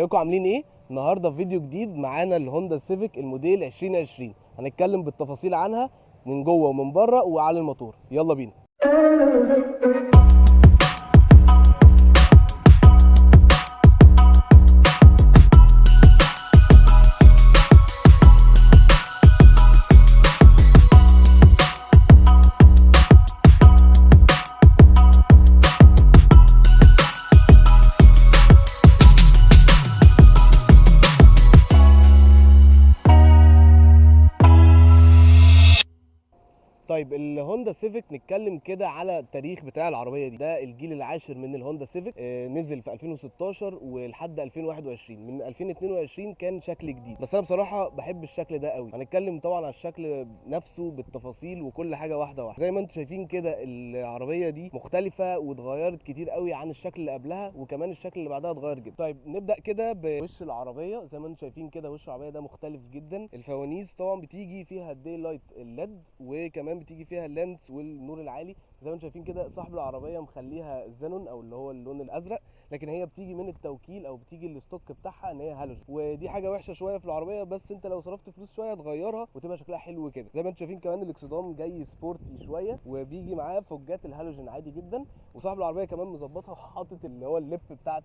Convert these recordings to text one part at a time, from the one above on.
ازيكم عاملين ايه؟ النهارده في فيديو جديد معانا الهوندا سيفيك الموديل 2020. هنتكلم بالتفاصيل عنها من جوه ومن بره وعلى الموتور. يلا بينا. طيب الهوندا سيفيك نتكلم كده على التاريخ بتاع العربيه دي. ده الجيل العاشر من الهوندا سيفيك، نزل في 2016 ولحد 2021. من 2022 كان شكل جديد، بس انا بصراحه بحب الشكل ده قوي. هنتكلم طبعا على الشكل نفسه بالتفاصيل وكل حاجه واحده واحده. زي ما انتم شايفين كده العربيه دي مختلفه واتغيرت كتير قوي عن الشكل اللي قبلها، وكمان الشكل اللي بعدها اتغير جدا. طيب نبدا كده بوش العربيه. زي ما انتم شايفين كده وش العربيه ده مختلف جدا. الفوانيس طبعا بتيجي فيها الدي لايت الليد، وكمان بتيجي فيها اللانس والنور العالي. زي ما انتم شايفين كده صاحب العربيه مخليها زينون او اللي هو اللون الازرق، لكن هي بتيجي من التوكيل او بتيجي الستوك بتاعها ان هي هالوجين، ودي حاجه وحشه شويه في العربيه، بس انت لو صرفت فلوس شويه تغيرها وتبقى شكلها حلو كده. زي ما انتم شايفين كمان الاكسدام جاي سبورتي شويه، وبيجي معاه فوجات الهالوجين عادي جدا. وصاحب العربيه كمان مظبطها وحاطط اللي هو الليب بتاعت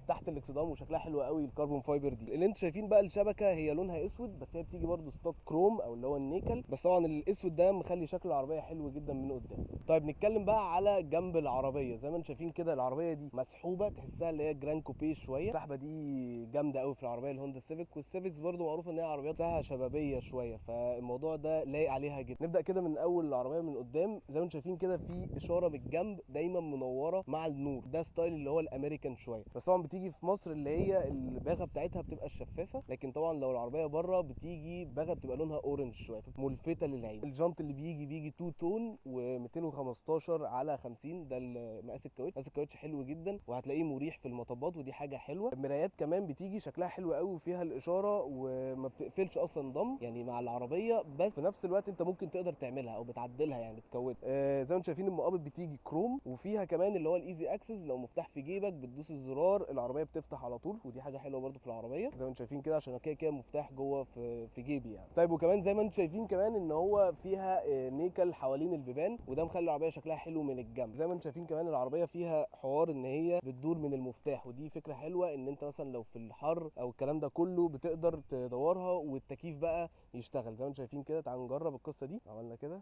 تحت الاكسدام، وشكلها حلو قوي. الكربون فايبر دي اللي انتم شايفين بقى الشبكه هي لونها اسود، بس هي بتيجي برده ستوك كروم او اللي هو النيكل، بس طبعا الاسود ده مخلي شكل العربيه حلو جدا من قدام. طيب نتكلم بقى على جنب العربيه. زي ما انتم شايفين كده العربيه دي مسحوبه، تحسها اللي هي جران كوبيه شويه. السحبه دي جامده قوي في العربيه الهوندا سيفيك، والسيفيكس برده معروفه ان هي عربيات ساعه شبابيه شويه، فالموضوع ده لايق عليها جدا. نبدا كده من اول العربيه من قدام. زي ما انتم شايفين كده في اشاره من الجنب دايما منوره مع النور، ده ستايل اللي هو الامريكان شويه، بس طبعا بتيجي في مصر اللي هي الباغه بتاعتها بتبقى الشفافه، لكن طبعا لو العربيه بره بتيجي باغه بتبقى لونها اورنج شويه ملفته للعين. الجنط اللي بيجي 2 تون و215 على 50، ده مقاس الكاوتش. مقاس الكاوتش حلو جدا وهتلاقيه مريح في المطبات، ودي حاجه حلوه. المرايات كمان بتيجي شكلها حلو قوي وفيها الاشاره وما بتقفلش اصلا ضم يعني مع العربيه، بس في نفس الوقت انت ممكن تقدر تعملها او بتعدلها يعني بتكودها. زي ما انتم شايفين المقابض بتيجي كروم، وفيها كمان اللي هو الايزي اكسس، لو مفتاح في جيبك بتدوس الزرار العربيه بتفتح على طول، ودي حاجه حلوه برده في العربيه. زي ما انتم شايفين كده عشان كده مفتاح جوه في جيبي يعني. طيب وكمان زي ما انتم شايفين كمان ان هو فيها نيكل حوالين البيبان، وده مخلي العربيه شكلها حلو من الجنب. زي ما انتم شايفين كمان العربيه فيها حوار ان هي بتدور من المفتاح، ودي فكره حلوه ان انت مثلا لو في الحر او الكلام ده كله بتقدر تدورها والتكييف بقى يشتغل. زي ما انتم شايفين كده تعالوا نجرب القصه دي. عملنا كده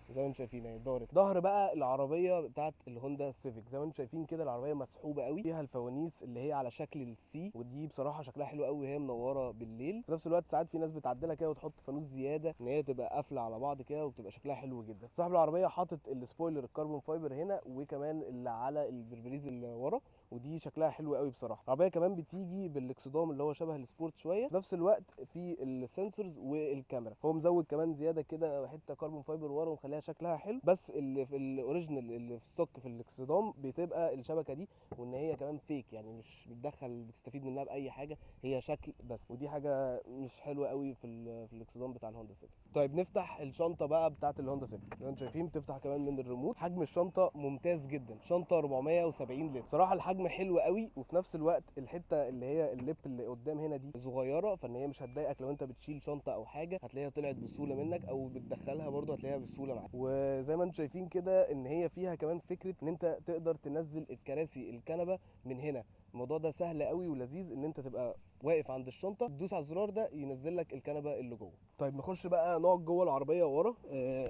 زي ما انتم شايفين اهي دارت. ظهر بقى العربيه بتاعت الهوندا سيفيك. زي ما انتم شايفين كده العربيه مسحوبه قوي، فيها الفوانيس اللي هي على شكل السي، ودي بصراحه شكلها حلو قوي وهي منوره بالليل. في نفس الوقت ساعات في ناس بتعدلها كده وتحط فانوس زياده ان هي تبقى قافله على بعض كده وبتبقى شكلها حلو جدا. صاحب العربيه حاطط السبويلر الكربون فايبر هنا، وكمان اللي على البربريز اللي ورا، ودي شكلها حلو قوي بصراحه. العربيه كمان بتيجي بالاكسدام اللي هو شبه السبورت شويه، في نفس الوقت في السنسورز والكاميرا. هو مزود كمان زياده كده حته كربون فايبر ورا ومخليها شكلها حلو، بس اللي في الاوريجينال اللي في الستوك في الاكسدام بتبقى الشبكه دي، وان هي كمان فيك يعني مش بتدخل بتستفيد منها باي حاجه، هي شكل بس، ودي حاجه مش حلوه قوي في الاكسدام بتاع الهوندا سيفيك. طيب نفتح الشنطه بقى بتاعه الهوندا سيفيك. زي ما انتم شايفين بتفتح كمان من الريموت. حجم الشنطه ممتاز جدا، شنطه 470 لتر. صراحه الحجم حلو قوي، وفي نفس الوقت الحته اللي هي الليب اللي قدام هنا دي صغيره، فان هي مش هتضايقك لو انت بتشيل شنطه او حاجه، هتلاقيها طلعت بسهوله منك، او بتدخلها برده هتلاقيها بسهوله معاك. وزي ما انتم شايفين كده ان هي فيها كمان فكره ان انت تقدر تنزل الكراسي الكنبه من هنا. الموضوع ده سهل قوي ولذيذ، ان انت تبقى واقف عند الشنطه تدوس على الزرار ده ينزل لك الكنبه اللي جوه. طيب نخش بقى نقعد جوه العربيه ورا.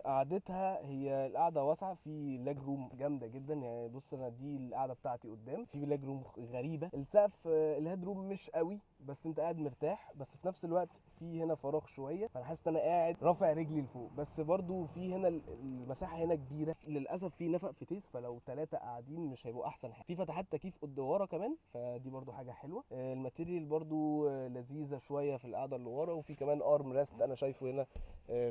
قعدتها هي القعده واسعه، في لاج روم جامده جدا يعني. بص انا دي القعده بتاعتي قدام، في لاج روم غريبه. السقف الهيد روم مش قوي، بس انت قاعد مرتاح، بس في نفس الوقت في هنا فراغ شويه، فانا حاسس ان انا قاعد رافع رجلي لفوق، بس برضو في هنا المساحه هنا كبيره. للاسف في نفق فتيس، فلو 3 قاعدين مش هيبقوا احسن حاجه. في فتحات تكييف قد ورا كمان، فدي برضو حاجه حلوه. الماتيريال برضو لذيذه شويه في القعده اللي ورا، وفي كمان ارم ريست انا شايفه هنا،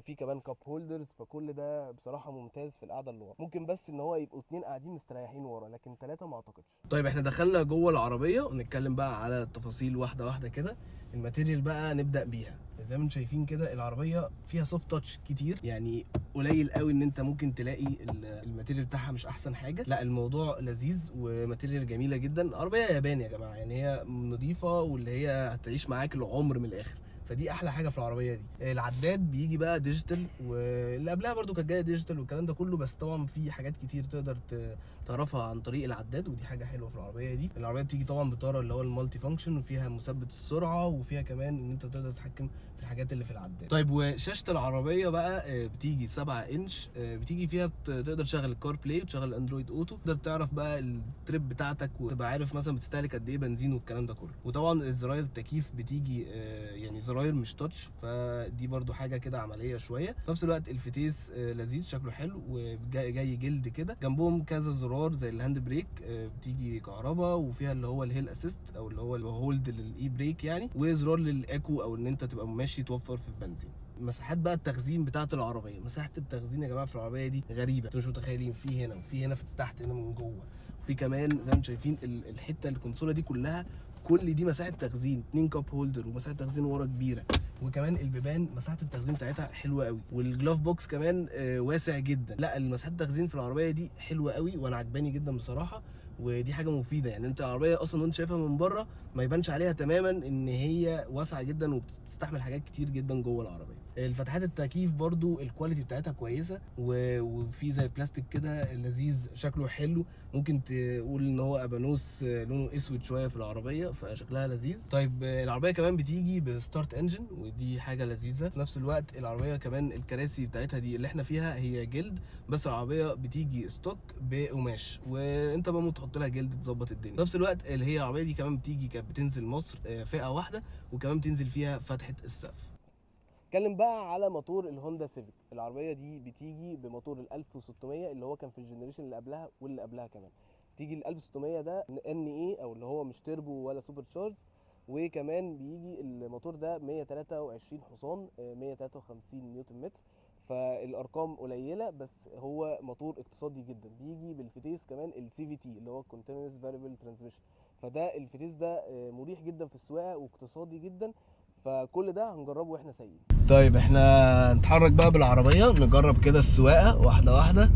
في كمان كاب هولدرز، فكل ده بصراحه ممتاز في القعده اللي ورا. ممكن بس ان هو يبقوا 2 قاعدين مستريحين ورا، لكن 3 ما اعتقدش. طيب احنا دخلنا جوه العربيه ونتكلم بقى على التفاصيل واحده واحده كده. الماتيريال بقى نبدا بيها. زي ما انتم شايفين كده العربيه فيها سوفت تاتش كتير، يعني قليل قوي ان انت ممكن تلاقي الماتيريال بتاعها مش احسن حاجه، لا الموضوع لذيذ وماتيريال جميله جدا. عربيه ياباني يا جماعه، يعني هي نظيفه واللي هي هتعيش معاك العمر من الاخر، فدي احلى حاجه في العربيه دي. العداد بيجي بقى ديجيتال، واللي قبلها برده كانت جايه ديجيتال والكلام ده كله، بس طبعا في حاجات كتير تقدر تعرفها عن طريق العداد، ودي حاجه حلوه في العربيه دي. العربيه بتيجي طبعا بطاره اللي هو المالتي فانكشن، وفيها مثبت السرعه، وفيها كمان ان انت تقدر تتحكم في الحاجات اللي في العداد. طيب وشاشه العربيه بقى بتيجي 7 انش، بتيجي فيها تقدر تشغل الكار بلاي وتشغل الاندرويد اوتو، تقدر تعرف بقى التريب بتاعتك وتبقى عارف مثلا بتستهلك قد ايه بنزين والكلام ده كله. وطبعا الزراير التكييف بتيجي يعني زراير مش تاتش، فدي برده حاجه كده عمليه شويه. في نفس الوقت الفتيس لذيذ شكله حلو وجاي جلد كده، جنبهم كذا زرار زي الهاند بريك بتيجي كهرباء، وفيها اللي هو الهيل اسيست او اللي هو الهولد للاي بريك يعني، وزرار للايكو او ان انت تبقى ماشي توفر في البنزين. مساحات بقى التخزين بتاعه العربيه، مساحه التخزين يا جماعه في العربيه دي غريبه، انتوا مش متخيلين، في هنا وفي هنا في تحت هنا من جوه، وفي كمان زي ما انتم شايفين الحته الكونسوله دي كلها، كل دي مساحه تخزين، 2 كاب هولدر ومساحه تخزين ورا كبيره، وكمان البيبان مساحه التخزين بتاعتها حلوه قوي، والجلاف بوكس كمان واسع جدا. لا المساحه التخزين في العربيه دي حلوه قوي وانا عجباني جدا بصراحه، ودي حاجه مفيده. يعني انت العربيه اصلا وانت شايفها من بره ما يبانش عليها تماما ان هي واسعه جدا وبتستحمل حاجات كتير جدا جوه العربيه. الفتحات التكييف برضو الكواليتي بتاعتها كويسه، وفي زي بلاستيك كده لذيذ شكله حلو، ممكن تقول ان هو ابانوس لونه اسود شويه في العربيه فشكلها لذيذ. طيب العربيه كمان بتيجي بستارت انجن، ودي حاجه لذيذه. في نفس الوقت العربيه كمان الكراسي بتاعتها دي اللي احنا فيها هي جلد، بس العربيه بتيجي ستوك بقماش، وانت بقى تحط لها جلد تظبط الدنيا. في نفس الوقت اللي هي العربيه دي كمان كانت بتنزل مصر فئه واحده، وكمان بتنزل فيها فتحه السقف. اتكلم بقى على موتور الهوندا سيفيك. العربيه دي بتيجي بموتور ال 1600 اللي هو كان في الجنريشن اللي قبلها واللي قبلها كمان. تيجي ال 1600 ده ان اي او اللي هو مش تيربو ولا سوبر تشارج، وكمان بيجي الموتور ده 123 حصان 153 نيوتن متر، فالارقام قليله بس هو موتور اقتصادي جدا. بيجي بالفتيس كمان السي في تي اللي هو كونتينوس فاريبل ترانسميشن، فده الفتيس ده مريح جدا في السواقه واقتصادي جدا، فكل ده هنجربه واحنا سايقين. طيب احنا نتحرك بقى بالعربيه نجرب كده السواقه واحده واحده.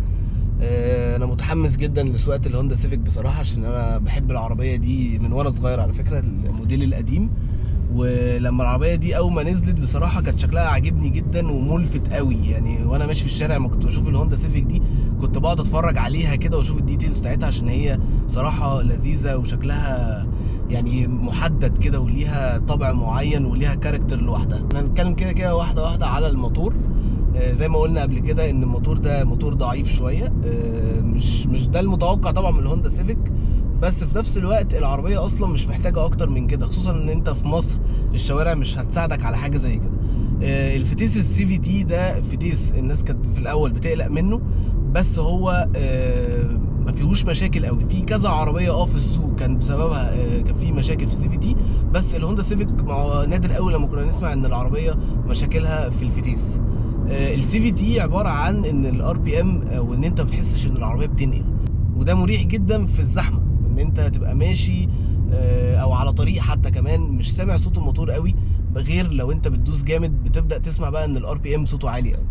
انا متحمس جدا لسواقه الهوندا سيفيك بصراحه، عشان انا بحب العربيه دي من وانا صغير على فكره، الموديل القديم. ولما العربيه دي اول ما نزلت بصراحه كانت شكلها عاجبني جدا وملفت قوي، يعني وانا ماشي في الشارع لما كنت بشوف الهوندا سيفيك دي كنت بقعد اتفرج عليها كده واشوف الديتيلز بتاعتها، عشان هي بصراحه لذيذه وشكلها يعني محدد كده وليها طابع معين وليها كاركتر لوحدها. احنا هنتكلم كده كده واحده واحده على الموتور. زي ما قلنا قبل كده ان الموتور ده موتور ضعيف شويه، مش ده المتوقع طبعا من الهوندا سيفيك، بس في نفس الوقت العربيه اصلا مش محتاجه اكتر من كده، خصوصا ان انت في مصر الشوارع مش هتساعدك على حاجه زي كده. الفتيس السي في تي ده فتيس الناس كانت في الاول بتقلق منه، بس هو ما فيهوش مشاكل قوي. في كذا عربيه في السوق كان بسببها كان في مشاكل في السي في تي، بس الهوندا سيفيك نادر قوي لما كنا نسمع ان العربيه مشاكلها في الفتيس. السي في تي عباره عن ان الار بي ام وان انت ما بتحسش ان العربيه بتنقل، وده مريح جدا في الزحمه، ان انت تبقى ماشي او على طريق حتى كمان مش سامع صوت الموتور قوي، غير لو انت بتدوس جامد بتبدا تسمع بقى ان الار بي ام صوته عالي قوي.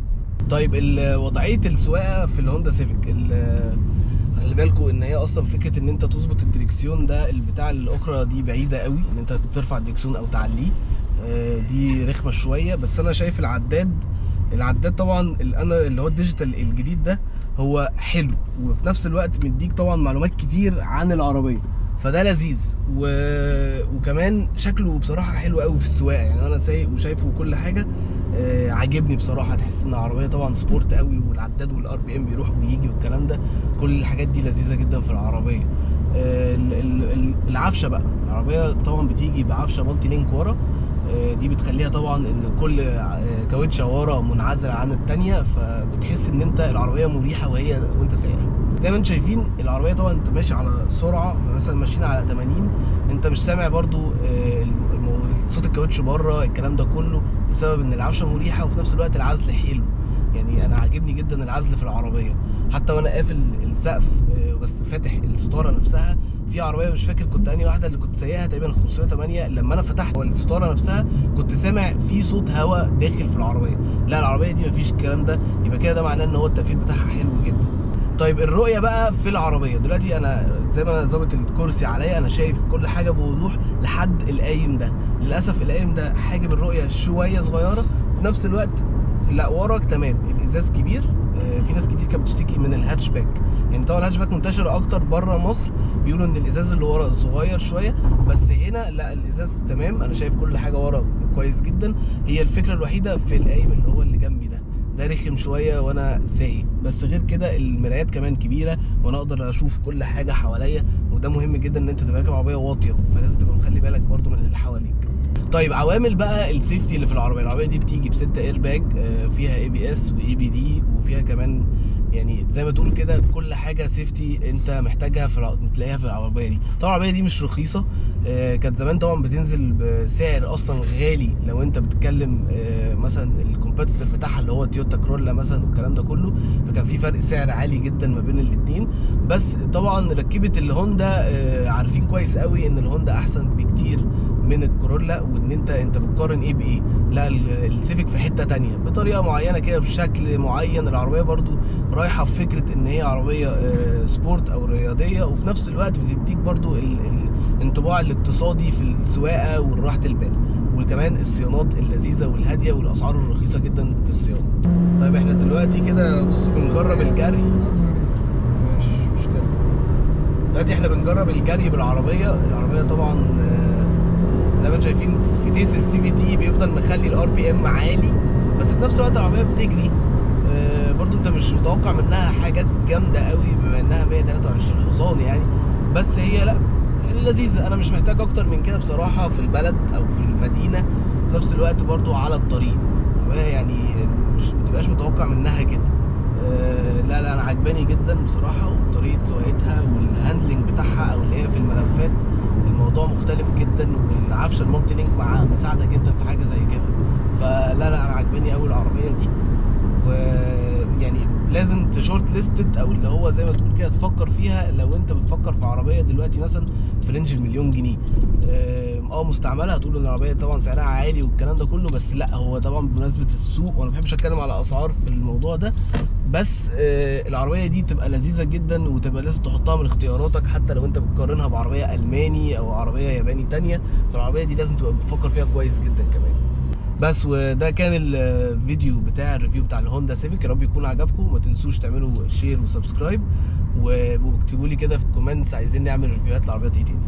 طيب وضعيه السواقه في الهوندا سيفيك، خلي بالكوا ان هي اصلا فكره ان انت تظبط الدريكسيون ده البتاع الاخرى دي بعيده قوي، ان انت ترفع الدريكسيون او تعليه دي رخمه شويه. بس انا شايف العداد طبعا انا اللي هو الديجيتال الجديد ده هو حلو، وفي نفس الوقت مديك طبعا معلومات كتير عن العربيه، فده لذيذ وكمان شكله بصراحه حلو قوي في السواقه. يعني انا سايق وشايفه كل حاجه عاجبني بصراحه. تحس ان العربيه طبعا سبورت قوي، والعداد والار بي ام بيروح ويجي والكلام ده، كل الحاجات دي لذيذه جدا في العربيه. العفشه بقى، العربيه طبعا بتيجي بعفشه مالتي لينك ورا، دي بتخليها طبعا ان كل كاوتشه ورا منعزله عن الثانيه، فبتحس ان انت العربيه مريحه وانت سايقها. زي ما انتم شايفين العربيه طبعا انت ماشي على سرعه، مثلا ماشيين على 80، انت مش سامع برضو صوت الكاوتش بره الكلام ده كله، بسبب ان العفشه مريحه، وفي نفس الوقت العزل حلو. يعني انا عاجبني جدا العزل في العربيه، حتى وانا قافل السقف بس فاتح الستاره نفسها، في عربيه مش فاكر كنت انهي واحده اللي كنت سايقها، تقريبا 508، لما انا فتحت الستاره نفسها كنت سامع في صوت هواء داخل في العربيه. لا العربيه دي مفيش الكلام ده، يبقى كده ده معناه ان هو التقفيل بتاعها حلو جدا. طيب الرؤيه بقى في العربيه دلوقتي، انا زي ما انا ظابط الكرسي عليا انا شايف كل حاجه بوضوح لحد القايم ده. للاسف القايم ده حاجب الرؤيه شويه صغيره، في نفس الوقت لا وراك تمام، الازاز كبير. في ناس كتير كانت بتشتكي من الهاتشباك، يعني طبعا الهاتشباك منتشره اكتر بره مصر، بيقولوا ان الازاز اللي ورا صغير شويه، بس هنا لا الازاز تمام، انا شايف كل حاجه ورا كويس جدا. هي الفكره الوحيده في القايم اللي هو اللي جنبي ده رخم شويه وانا سايق، بس غير كده المرايات كمان كبيره وانا اقدر اشوف كل حاجه حواليا، وده مهم جدا ان انت تبقى راكب عربيه واطيه، فلازم تبقى مخلي بالك برده من اللي حواليك. طيب عوامل بقى السيفتي اللي في العربيه دي بتيجي ب6 اير باج، فيها ABS واي بي دي، وفيها كمان يعني زي ما تقول كده كل حاجه سيفتي انت محتاجها بتلاقيها في العربيه دي. طبعا العربيه دي مش رخيصه، كانت زمان طبعا بتنزل بسعر اصلا غالي، لو انت بتتكلم مثلا الكومبيتيتور بتاعها اللي هو تويوتا كرولا مثلا والكلام ده كله، فكان في فرق سعر عالي جدا ما بين الاثنين. بس طبعا ركبت الهوندا، عارفين كويس قوي ان الهوندا احسن بكتير من الكورولا، وان انت بتقارن ايه بايه. لا السيفيك في حته تانية بطريقه معينه كده بشكل معين. العربيه برضو رايحه في فكره ان هي عربيه سبورت او رياضيه، وفي نفس الوقت بتديك برضو الانطباع الاقتصادي في السواقه والراحه البال، وكمان الصيانات اللذيذه والهاديه والاسعار الرخيصه جدا في الصيانه. طيب احنا دلوقتي كده بصوا بنجرب الجري، مش مشكله. دلوقتي احنا بنجرب الجري بالعربيه. العربيه طبعا زي ما انتم شايفين فتيس الCVT بيفضل مخلي الRPM عالي، بس في نفس الوقت العربيه بتجري. برضو انت مش متوقع منها حاجات جامده قوي بما انها 123 حصان يعني، بس هي لا يعني لذيذه. انا مش محتاج اكتر من كده بصراحه في البلد او في المدينه، في نفس الوقت برضو على الطريق يعني مش متبقاش متوقع منها كده. لا انا عجباني جدا بصراحه، وطريقه سواقتها والهاندلنج بتاعها او اللي هي في الملفات الموضوع مختلف جدا، والعفشه المالتي لينك معاها مساعده جدا في حاجه زي كده. فلا انا عجباني قوي العربيه دي، ويعني لازم تشورت ليستد او اللي هو زي ما تقول كده تفكر فيها لو انت بتفكر في عربيه دلوقتي مثلا في رينج ال1,000,000 جنيه. مستعمله، هتقول ان العربيه طبعا سعرها عالي والكلام ده كله، بس لا هو طبعا بمناسبه السوق، وانا ما بحبش اتكلم على اسعار في الموضوع ده، بس العربيه دي تبقى لذيذه جدا، وتبقى لازم تحطها من اختياراتك حتى لو انت بتقارنها بعربيه الماني او عربيه ياباني تانية. فالعربيه دي لازم تبقى بتفكر فيها كويس جدا كمان. بس وده كان الفيديو بتاع الريفيو بتاع الهوندا سيفيك، يا رب يكون عجبكم. ما تنسوش تعملوا شير وسبسكرايب، واكتبوا لي كده في الكومنتس عايزين نعمل ريفيوهات لعربيات ايه تاني.